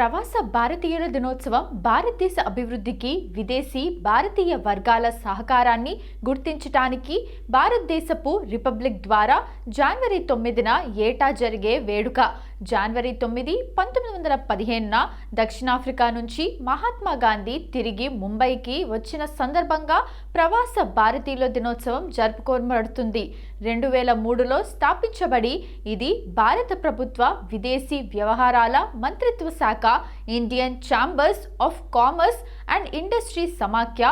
ప్రవాస భారతీయుల దినోత్సవం భారతదేశ అభివృద్ధికి విదేశీ భారతీయ వర్గాల సహకారాన్ని గుర్తించటానికి భారతదేశపు రిపబ్లిక్ ద్వారా జనవరి 9న ఏటా జరిగే వేడుక. జనవరి 9, 1915న దక్షిణాఫ్రికా నుంచి మహాత్మా గాంధీ తిరిగి ముంబైకి వచ్చిన సందర్భంగా ప్రవాస భారతీయుల దినోత్సవం జరుపుకోబడుతుంది. 2003లో స్థాపించబడి ఇది భారత ప్రభుత్వ విదేశీ వ్యవహారాల మంత్రిత్వ శాఖ, Indian chambers of commerce and industry సమాఖ్య,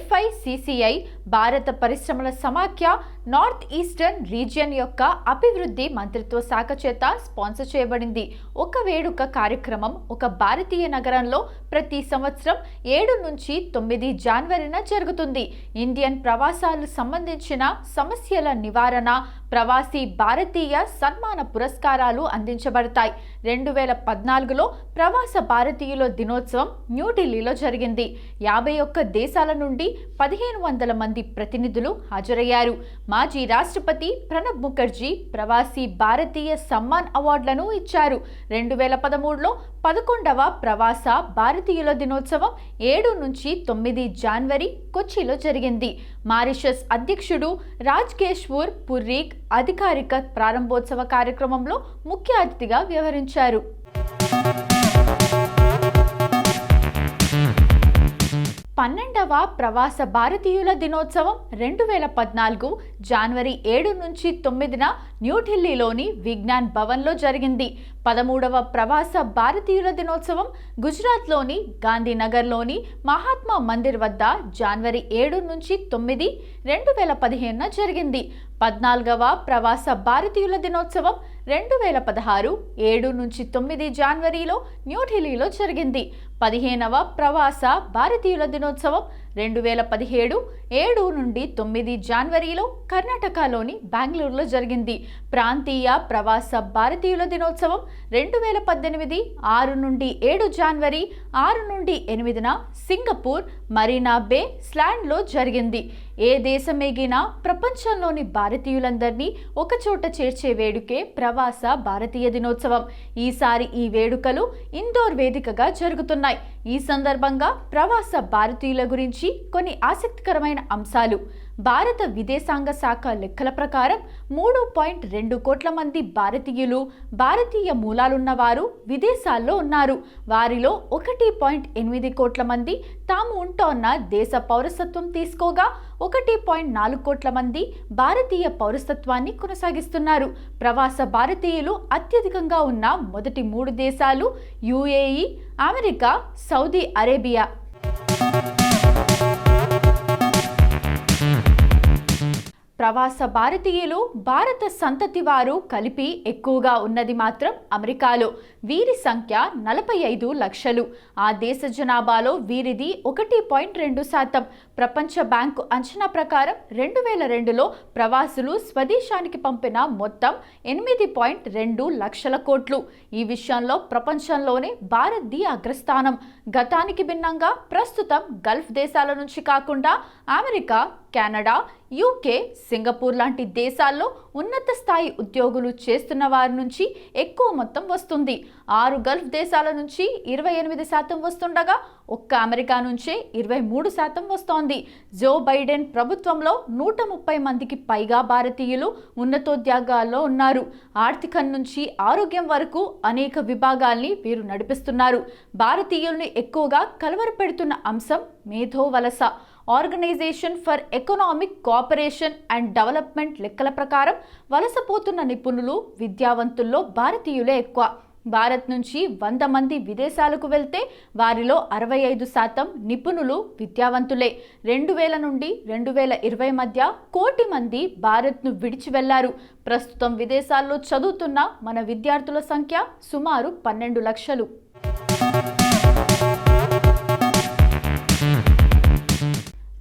FICCI, భారత పరిశ్రమల సమాఖ్య, నార్త్ ఈస్టర్న్ రీజియన్ యొక్క అభివృద్ధి మంత్రిత్వ శాఖ చేత స్పాన్సర్ చేయబడింది. ఒక వేడుక కార్యక్రమం ఒక భారతీయ నగరంలో ప్రతి సంవత్సరం 7 నుంచి 9 జనవరిన జరుగుతుంది. ఇండియన్ ప్రవాసాలు సంబంధించిన సమస్యల నివారణ, ప్రవాసీ భారతీయ సన్మాన పురస్కారాలు అందించబడతాయి. 2014లో ప్రవాస భారతీయుల దినోత్సవం న్యూఢిల్లీలో జరిగింది. 51 దేశాల నుండి 1500 మంది ప్రతినిధులు హాజరయ్యారు. మాజీ రాష్ట్రపతి ప్రణబ్ ముఖర్జీ ప్రవాసీ భారతీయ సమ్మాన్ అవార్డులను ఇచ్చారు. 2013లో 11వ ప్రవాస భారతీయుల దినోత్సవం 7 నుంచి 9 జనవరి కొచ్చిలో జరిగింది. మారిషస్ అధ్యక్షుడు రాజ్కేశ్వర్ పుర్రీక్ అధికారిక ప్రారంభోత్సవ కార్యక్రమంలో ముఖ్య అతిథిగా వ్యవహరించారు. 12వ ప్రవాస భారతీయుల దినోత్సవం 2014 జనవరి 7 నుంచి 9న న్యూఢిల్లీలోని విజ్ఞాన్ భవన్లో జరిగింది. 13వ ప్రవాస భారతీయుల దినోత్సవం గుజరాత్లోని గాంధీనగర్లోని మహాత్మా మందిర్ వద్ద జనవరి 7 నుంచి 9, 2015న జరిగింది. 14వ ప్రవాస భారతీయుల దినోత్సవం 2016 7 నుంచి 9 జనవరిలో న్యూఢిల్లీలో జరిగింది. 15వ ప్రవాస భారతీయుల దినోత్సవం 2017 7 నుండి 9 జనవరిలో కర్ణాటకలోని బెంగళూరులో జరిగింది. ప్రాంతీయ ప్రవాస భారతీయుల దినోత్సవం 2018 6 నుండి 7 జనవరి 6 నుండి 8న సింగపూర్ మరీనా బే స్లాండ్లో జరిగింది. ఏ దేశమేగినా ప్రపంచంలోని భారతీయులందరినీ ఒకచోట చేర్చే వేడుకే ప్రవాస భారతీయ దినోత్సవం. ఈసారి ఈ వేడుకలు ఇందోర్ వేదికగా జరుగుతున్నాయి. ఈ సందర్భంగా ప్రవాస భారతీయుల గురించి కొన్ని ఆసక్తికరమైన అంశాలు. భారత విదేశాంగ శాఖ లెక్కల ప్రకారం 3.2 కోట్ల మంది భారతీయులు, భారతీయ మూలాలున్న వారు విదేశాల్లో ఉన్నారు. వారిలో 1.8 కోట్ల మంది తాము ఉంటోన్న దేశ పౌరసత్వం తీసుకోగా 1.4 కోట్ల మంది భారతీయ పౌరసత్వాన్ని కొనసాగిస్తున్నారు. ప్రవాస భారతీయులు అత్యధికంగా ఉన్న మొదటి 3 దేశాలు UAE, అమెరికా, సౌదీ అరేబియా. ప్రవాస భారతీయులు భారత సంతతి వారు కలిపి ఎక్కువగా ఉన్నది మాత్రం అమెరికాలో. వీరి సంఖ్య 45 లక్షలు. ఆ దేశ జనాభాలో వీరిది 1.2%. ప్రపంచ బ్యాంకు అంచనా ప్రకారం 2002లో ప్రవాసులు స్వదేశానికి పంపిన మొత్తం 8.2 లక్షల కోట్లు. ఈ విషయంలో ప్రపంచంలోనే భారత్ది అగ్రస్థానం. గతానికి భిన్నంగా ప్రస్తుతం గల్ఫ్ దేశాల నుంచి కాకుండా అమెరికా, కెనడా, UK, సింగపూర్ లాంటి దేశాల్లో ఉన్నత స్థాయి ఉద్యోగులు చేస్తున్న వారి నుంచి ఎక్కువ మొత్తం వస్తుంది. 6 గల్ఫ్ దేశాల నుంచి 28% వస్తుండగా ఒక్క అమెరికా నుంచే 23% వస్తోంది. జో బైడెన్ ప్రభుత్వంలో 130 మందికి పైగా భారతీయులు ఉన్నతోద్యోగాల్లో ఉన్నారు. ఆర్థికం నుంచి ఆరోగ్యం వరకు అనేక విభాగాల్ని వీరు నడిపిస్తున్నారు. భారతీయుల్ని ఎక్కువగా కలవరపెడుతున్న అంశం మేధో వలస. Organisation for economic cooperation and development లెక్కల ప్రకారం వలసపోతున్న నిపుణులు, విద్యావంతుల్లో భారతీయులే ఎక్కువ. భారత్ నుంచి 100 మంది విదేశాలకు వెళ్తే వారిలో 65% నిపుణులు, విద్యావంతులే. 2000 నుండి 2020 మధ్య 1 కోటి మంది భారత్ను విడిచి వెళ్లారు. ప్రస్తుతం విదేశాల్లో చదువుతున్న మన విద్యార్థుల సంఖ్య సుమారు 12 లక్షలు.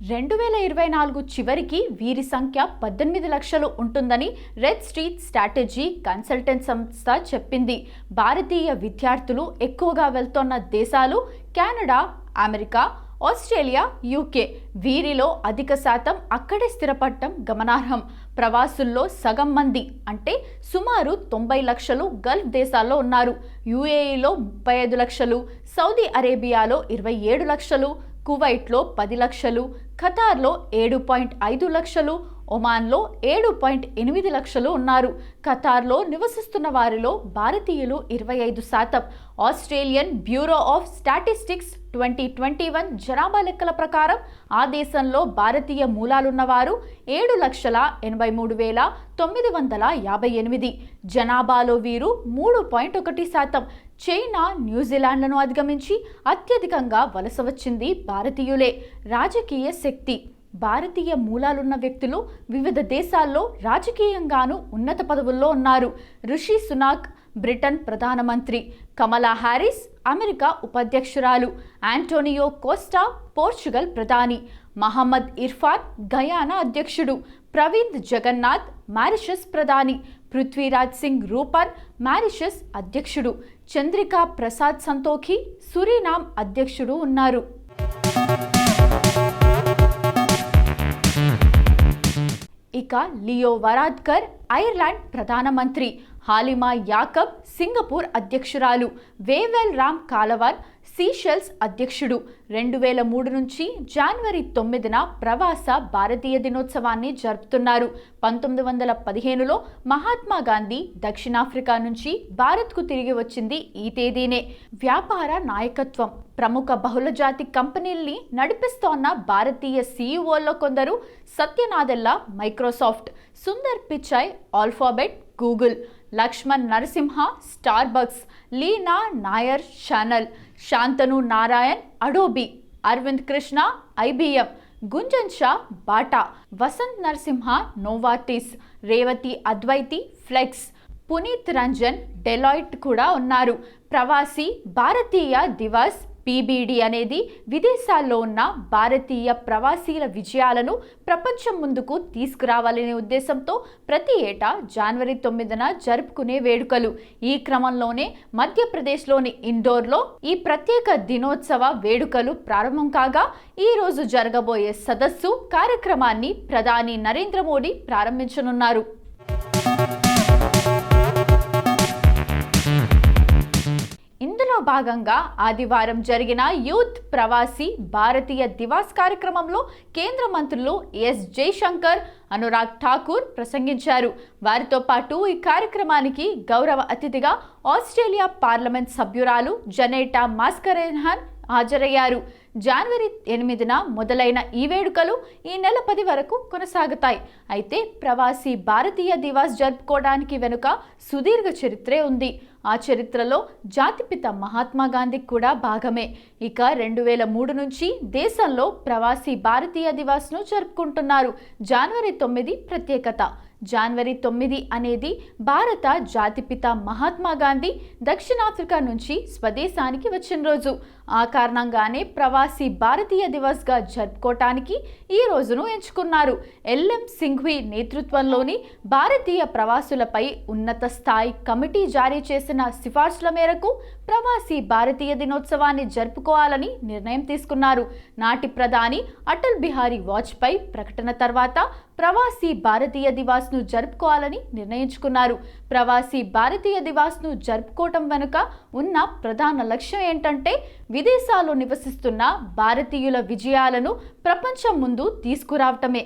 2024 చివరికి వీరి సంఖ్య 18 లక్షలు ఉంటుందని రెడ్ స్ట్రీట్ స్ట్రాటజీ కన్సల్టెంట్ సంస్థ చెప్పింది. భారతీయ విద్యార్థులు ఎక్కువగా వెళ్తున్న దేశాలు కెనడా, అమెరికా, ఆస్ట్రేలియా, UK. వీరిలో అధిక శాతం అక్కడే స్థిరపడటం గమనార్హం. ప్రవాసుల్లో సగం మంది అంటే సుమారు 90 లక్షలు గల్ఫ్ దేశాల్లో ఉన్నారు. యుఏఈలో 35 లక్షలు, సౌదీ అరేబియాలో 27 లక్షలు, కువైట్లో 10 లక్షలు, ఖతార్లో 7.5 లక్షలు, ఒమాన్లో 7.8 లక్షలు ఉన్నారు. ఖతార్లో నివసిస్తున్న వారిలో భారతీయులు 25%. ఆస్ట్రేలియన్ బ్యూరో ఆఫ్ స్టాటిస్టిక్స్ 2021 జనాభా లెక్కల ప్రకారం ఆ దేశంలో భారతీయ మూలాలున్నవారు 7,83,958. జనాభాలో వీరు 3.1%. చైనా, న్యూజిలాండ్లను అధిగమించి అత్యధికంగా వలస వచ్చింది భారతీయులే. రాజకీయ శక్తి. భారతీయ మూలాలున్న వ్యక్తులు వివిధ దేశాల్లో రాజకీయంగానూ ఉన్నత పదవుల్లో ఉన్నారు. రిషి సునాక్ బ్రిటన్ ప్రధానమంత్రి, కమలా హ్యారిస్ అమెరికా ఉపాధ్యక్షురాలు, ఆంటోనియో కోస్టా పోర్చుగల్ ప్రధాని, మహమ్మద్ ఇర్ఫాన్ గయానా అధ్యక్షుడు, ప్రవీణ్ జగన్నాథ్ మారిషస్ ప్రధాని, పృథ్వీరాజ్ సింగ్ రూపర్ మారిషస్ అధ్యక్షుడు, చంద్రికా ప్రసాద్ సంతోఖి సురీనామ్ అధ్యక్షుడు ఉన్నారు. ఇక లియో వరాద్కర్ ఐర్లాండ్ ప్రధానమంత్రి, హాలిమా యాకబ్ సింగపూర్ అధ్యక్షురాలు, వేవెల్ రామ్ కాలవాన్ సీషెల్స్ అధ్యక్షుడు. 2003 నుంచి జనవరి 9న ప్రవాస భారతీయ దినోత్సవాన్ని జరుపుతున్నారు. 1915లో మహాత్మా గాంధీ దక్షిణాఫ్రికా నుంచి భారత్కు తిరిగి వచ్చింది ఈ తేదీనే. వ్యాపార నాయకత్వం. ప్రముఖ బహుళజాతి కంపెనీల్ని నడిపిస్తోన్న భారతీయ సీఈఓల్లో కొందరు Satya Nadella Microsoft, Sundar Pichai Alphabet Google, Lakshman Narasimha Starbucks, Leena Nair Chanel, Shantanu Narayen Adobe, Arvind Krishna IBM, Gunjan Shah Bata, Vasant Narasimha Novartis, Revathi Advaithi Flex, Punit Renjen Deloitte కూడా ఉన్నారు. ప్రవాసీ భారతీయ దివస్ పీబీడీ అనేది విదేశాల్లో ఉన్న భారతీయ ప్రవాసీల విజయాలను ప్రపంచం ముందుకు తీసుకురావాలనే ఉద్దేశంతో ప్రతి ఏటా జనవరి 9న జరుపుకునే వేడుకలు. ఈ క్రమంలోనే మధ్యప్రదేశ్లోని ఇండోర్లో ఈ ప్రత్యేక దినోత్సవ వేడుకలు ప్రారంభం కాగా ఈ రోజు జరగబోయే సదస్సు కార్యక్రమాన్ని ప్రధాని నరేంద్ర మోడీ ప్రారంభించనున్నారు. ఇందులో భాగంగా ఆదివారం జరిగిన యూత్ ప్రవాసీ భారతీయ దివాస్ కార్యక్రమంలో కేంద్ర మంత్రులు ఎస్ జైశంకర్, అనురాగ్ ఠాకూర్ ప్రసంగించారు. వారితో పాటు ఈ కార్యక్రమానికి గౌరవ అతిథిగా ఆస్ట్రేలియా పార్లమెంట్ సభ్యురాలు జనేటా మాస్కరేన్హాన్ హాజరయ్యారు. జనవరి 8న మొదలైన ఈ వేడుకలు ఈ నెల 10 వరకు కొనసాగుతాయి. అయితే ప్రవాసీ భారతీయ దివాస్ జరుపుకోవడానికి వెనుక సుదీర్ఘ చరిత్రే ఉంది. ఆ చరిత్రలో జాతిపిత మహాత్మా గాంధీ కూడా భాగమే. ఇక 2003 నుంచి దేశంలో ప్రవాసీ భారతీయ దివాస్ను జరుపుకుంటున్నారు. జనవరి 9 ప్రత్యేకత. జనవరి 9 అనేది భారత జాతిపిత మహాత్మా గాంధీ దక్షిణాఫ్రికా నుంచి స్వదేశానికి వచ్చిన రోజు. ఆ కారణంగానే ప్రవాసీ భారతీయ దివస్గా జరుపుకోవటానికి ఈ రోజును ఎంచుకున్నారు. ఎల్ఎం సింఘ్వి నేతృత్వంలోని భారతీయ ప్రవాసులపై ఉన్నత స్థాయి కమిటీ జారీ చేసిన సిఫార్సుల మేరకు ప్రవాసీ భారతీయ దినోత్సవాన్ని జరుపుకోవాలని నిర్ణయం తీసుకున్నారు. నాటి ప్రధాని అటల్ బిహారీ వాజ్పేయి ప్రకటన తర్వాత ప్రవాసీ భారతీయ దివాస్ను జరుపుకోవాలని నిర్ణయించుకున్నారు. ప్రవాసీ భారతీయ దివాస్ను జరుపుకోవటం వెనుక ఉన్న ప్రధాన లక్ష్యం ఏంటంటే విదేశాల్లో నివసిస్తున్న భారతీయుల విజయాలను ప్రపంచం ముందు తీసుకురావటమే.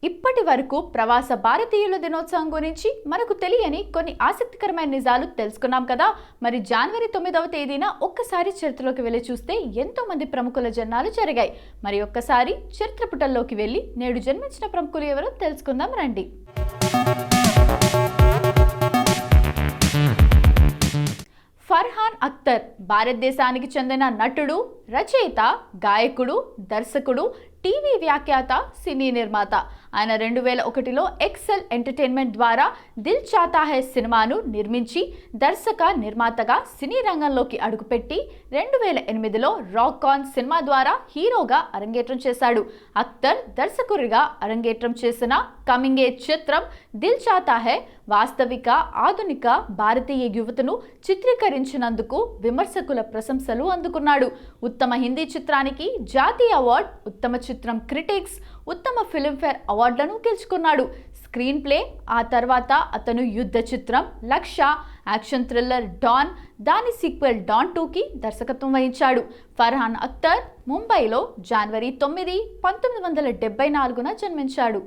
ఇప్పటి వరకు ప్రవాస భారతీయుల దినోత్సవం గురించి మనకు తెలియని కొన్ని ఆసక్తికరమైన నిజాలు తెలుసుకున్నాం కదా. మరి జనవరి 9వ తేదీన ఒక్కసారి చరిత్రలోకి వెళ్ళి చూస్తే ఎంతో మంది ప్రముఖుల జన్మాలు జరిగాయి. మరి ఒక్కసారి చరిత్ర పుటల్లోకి వెళ్ళి నేడు జన్మించిన ప్రముఖులు ఎవరో తెలుసుకుందాం రండి. ఫర్హాన్ అఖ్తర్ భారతదేశానికి చెందిన నటుడు, రచయిత, గాయకుడు, దర్శకుడు, టీవీ వ్యాఖ్యాత, సినీ నిర్మాత. ఆయన 2001లో ఎక్సెల్ ఎంటర్టైన్మెంట్ ద్వారా దిల్ చాతా హై సినిమాను నిర్మించి దర్శక నిర్మాతగా సినీ రంగంలోకి అడుగుపెట్టి 2008లో రాక్ ఆన్ సినిమా ద్వారా హీరోగా అరంగేట్రం చేశాడు. అఖ్తర్ దర్శకుడిగా అరంగేట్రం చేసిన కమింగ్ ఏజ్ చిత్రం దిల్ చాతా హై వాస్తవిక ఆధునిక భారతీయ యువతను చిత్రీకరించినందుకు విమర్శకుల ప్రశంసలు అందుకున్నాడు. ఉత్తమ హిందీ చిత్రానికి జాతీయ అవార్డు, ఉత్తమ చిత్రం క్రిటిక్స్, ఉత్తమ ఫిల్మ్ఫేర్ అవార్డులను గెలుచుకున్నాడు. స్క్రీన్ ప్లే, ఆ తర్వాత అతను యుద్ధ చిత్రం లక్ష్య, యాక్షన్ థ్రిల్లర్ డాన్, దాని సీక్వెల్ డాన్ 2కి దర్శకత్వం వహించాడు. ఫర్హాన్ అఖ్తర్ ముంబైలో జనవరి 9, 1974న జన్మించాడు.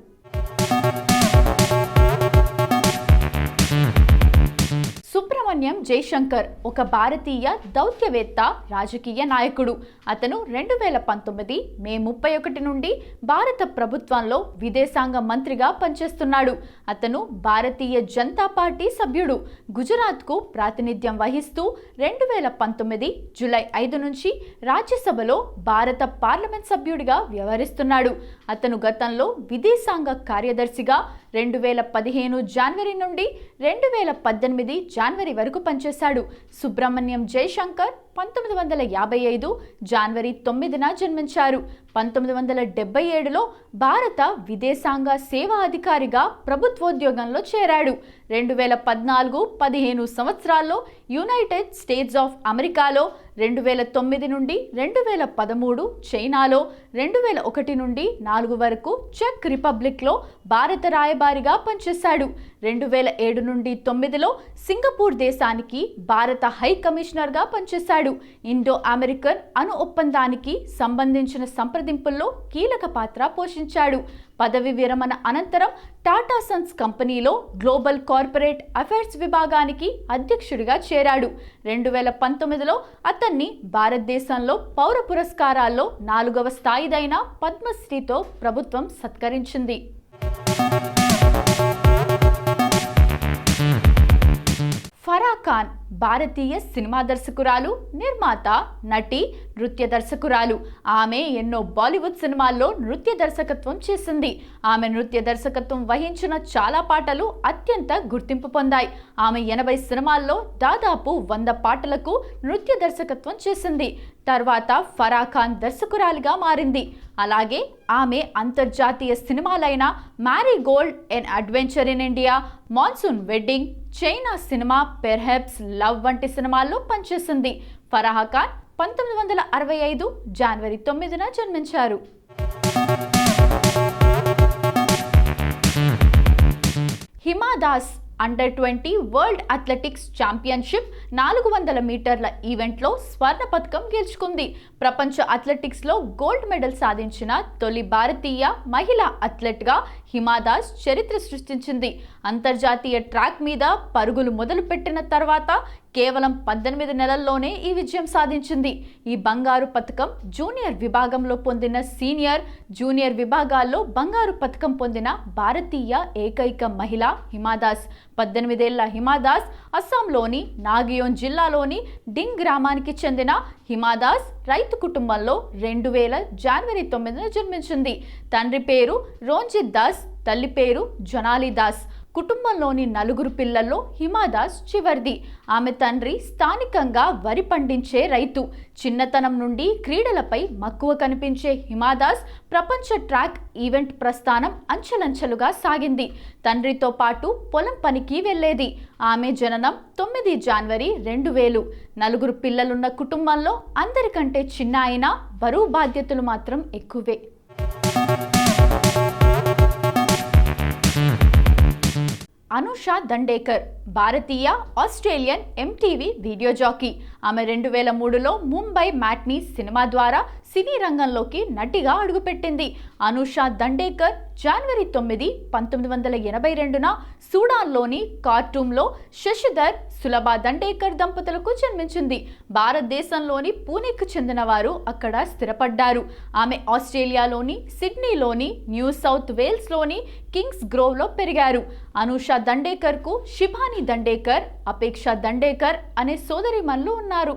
సుబ్రమణ్యం జయశంకర్ ఒక భారతీయ దౌత్యవేత్త, రాజకీయ నాయకుడు. అతను 2019 మే 31 నుండి భారత ప్రభుత్వంలో విదేశాంగ మంత్రిగా పనిచేస్తున్నాడు. అతను భారతీయ జనతా పార్టీ సభ్యుడు. గుజరాత్కు ప్రాతినిధ్యం వహిస్తూ 2019 జూలై 5 నుంచి రాజ్యసభలో భారత పార్లమెంట్ సభ్యుడిగా వ్యవహరిస్తున్నాడు. అతను గతంలో విదేశాంగ కార్యదర్శిగా 2015 జనవరి నుండి 2018 జనవరి వరకు పనిచేశాడు. సుబ్రమణ్యం జయశంకర్ 1955 జనవరి 9న జన్మించారు. 1977లో భారత విదేశాంగ సేవా అధికారిగా ప్రభుత్వోద్యోగంలో చేరాడు. 2014-15 సంవత్సరాల్లో యునైటెడ్ స్టేట్స్ ఆఫ్ అమెరికాలో, 2009 నుండి 2013 చైనాలో, 2001 నుండి 4 వరకు చెక్ రిపబ్లిక్లో భారత రాయబారిగా పనిచేశాడు. 2007 నుండి 9లో సింగపూర్ దేశానికి భారత హై కమిషనర్గా పనిచేశాడు. ఇండో అమెరికన్ అణు ఒప్పందానికి సంబంధించిన సంప్రదింపుల్లో కీలక పాత్ర పోషించాడు. పదవి విరమణ అనంతరం టాటా సన్స్ కంపెనీలో గ్లోబల్ కార్పొరేట్ అఫైర్స్ విభాగానికి అధ్యక్షుడిగా చేరాడు. 2019లో అతన్ని భారతదేశంలో పౌర పురస్కారాల్లో 4వ స్థాయిదైన పద్మశ్రీతో ప్రభుత్వం సత్కరించింది. ఫరా ఖాన్ భారతీయ సినిమా దర్శకురాలు, నిర్మాత, నటి, నృత్య దర్శకురాలు. ఆమె ఎన్నో బాలీవుడ్ సినిమాల్లో నృత్య దర్శకత్వం చేసింది. ఆమె నృత్య దర్శకత్వం వహించిన చాలా పాటలు అత్యంత గుర్తింపు పొందాయి. ఆమె 80 సినిమాల్లో దాదాపు 100 పాటలకు నృత్య దర్శకత్వం చేసింది. తర్వాత ఫరా ఖాన్ దర్శకురాలిగా మారింది. అలాగే ఆమె అంతర్జాతీయ సినిమాలైన Marigold, an adventure in India, Monsoon Wedding, China సినిమా, పెర్హాప్స్ లవ్ వంటి సినిమాల్లో పనిచేసింది. ఫరా ఖాన్ 1965 జనవరి 9న జన్మించారు. Hima Das under twenty world athletics championship 400 మీటర్ల ఈవెంట్లో స్వర్ణ పతకం గెలుచుకుంది. ప్రపంచ అథ్లెటిక్స్లో గోల్డ్ మెడల్ సాధించిన తొలి భారతీయ మహిళా అథ్లెట్గా హిమా దాస్ చరిత్ర సృష్టించింది. అంతర్జాతీయ ట్రాక్ మీద పరుగులు మొదలుపెట్టిన తర్వాత కేవలం 18 నెలల్లోనే ఈ విజయం సాధించింది. ఈ బంగారు పతకం జూనియర్ విభాగంలో పొందిన సీనియర్, జూనియర్ విభాగాల్లో బంగారు పతకం పొందిన భారతీయ ఏకైక మహిళ హిమా దాస్. 18 ఏళ్ల హిమా దాస్ అస్సాంలోని నాగియోన్ జిల్లాలోని డింగ్ గ్రామానికి చెందిన హిమా దాస్ రైతు కుటుంబంలో 2000 జనవరి 9న జన్మించింది. తండ్రి పేరు రోంజిత్ దాస్, తల్లి పేరు జొనాలి దాస్. కుటుంబంలోని 4 పిల్లల్లో హిమా దాస్ చివరిది. ఆమె తండ్రి స్థానికంగా వరి పండించే రైతు. చిన్నతనం నుండి క్రీడలపై మక్కువ కనిపించే హిమా దాస్ ప్రపంచ ట్రాక్ ఈవెంట్ ప్రస్థానం అంచెలంచెలుగా సాగింది. తండ్రితో పాటు పొలం పనికి వెళ్లేది. ఆమె జననం 9 జనవరి 2000. 4 పిల్లలున్న కుటుంబంలో అందరికంటే చిన్న అయినా బరువు బాధ్యతలు మాత్రం ఎక్కువే. అనుషా దండేకర్ భారతీయ ఆస్ట్రేలియన్ MTV వీడియో జాకీ. ఆమె 2003లో ముంబై మ్యాట్నీ సినిమా ద్వారా సినీ రంగంలోకి నటిగా అడుగుపెట్టింది. అనుషా దండేకర్ జనవరి 9, 1982న సూడాన్లోని ఖార్టూమ్లో శశిధర్, సులభా దండేకర్ దంపతులకు జన్మించింది. భారతదేశంలోని పూణేకు చెందిన వారు అక్కడ స్థిరపడ్డారు. ఆమె ఆస్ట్రేలియాలోని సిడ్నీలోని న్యూ సౌత్ వేల్స్లోని కింగ్స్ గ్రోవ్లో పెరిగారు. అనుషా దండేకర్కు శిబాని దండేకర్, అపేక్ష దండేకర్ అనే సోదరీమణులు ఉన్నారు.